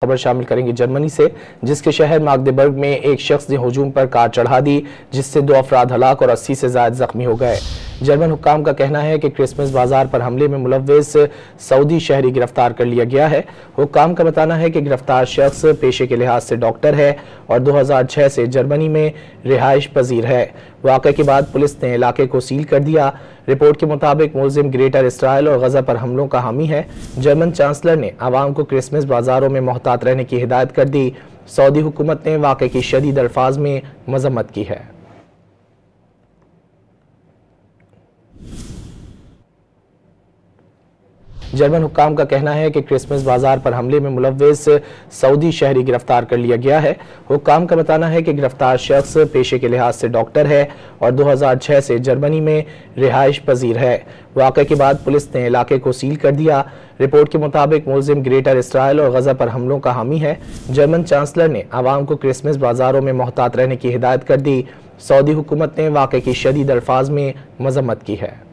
खबर शामिल करेंगे जर्मनी से, जिसके शहर मागदेबर्ग में एक शख्स ने हुजूम पर कार चढ़ा दी, जिससे 2 अफराद हलाक और 80 से ज्यादा जख्मी हो गए। जर्मन हुक्काम का कहना है कि क्रिसमस बाजार पर हमले में मुलव्विस सऊदी शहरी गिरफ्तार कर लिया गया है। हुक्काम का बताना है कि गिरफ्तार शख्स पेशे के लिहाज से डॉक्टर है और 2006 से जर्मनी में रिहाइश पजीर है। वाक़े के बाद पुलिस ने इलाके को सील कर दिया। रिपोर्ट के मुताबिक मुलजिम ग्रेटर इसराइल और गजा पर हमलों का हामी है। जर्मन चांसलर ने आवाम को क्रिसमस बाजारों में मोहतात रहने की हिदायत कर दी। सऊदी हुकूमत ने वाक़े की शदीद अल्फाज में मजम्मत की है। जर्मन हुक्काम का कहना है कि क्रिसमस बाजार पर हमले में मुलव्विस सऊदी शहरी गिरफ्तार कर लिया गया है। हुक्काम का बताना है कि गिरफ्तार शख्स पेशे के लिहाज से डॉक्टर है और 2006 से जर्मनी में रिहाइश पजीर है। वाक़े के बाद पुलिस ने इलाके को सील कर दिया। रिपोर्ट के मुताबिक मुलजिम ग्रेटर इसराइल और गजा पर हमलों का हामी है। जर्मन चांसलर ने आवाम को क्रिसमस बाजारों में मोहतात रहने की हिदायत कर दी। सऊदी हुकूमत ने वाक़े की शदीद अल्फाज में मजम्मत की है।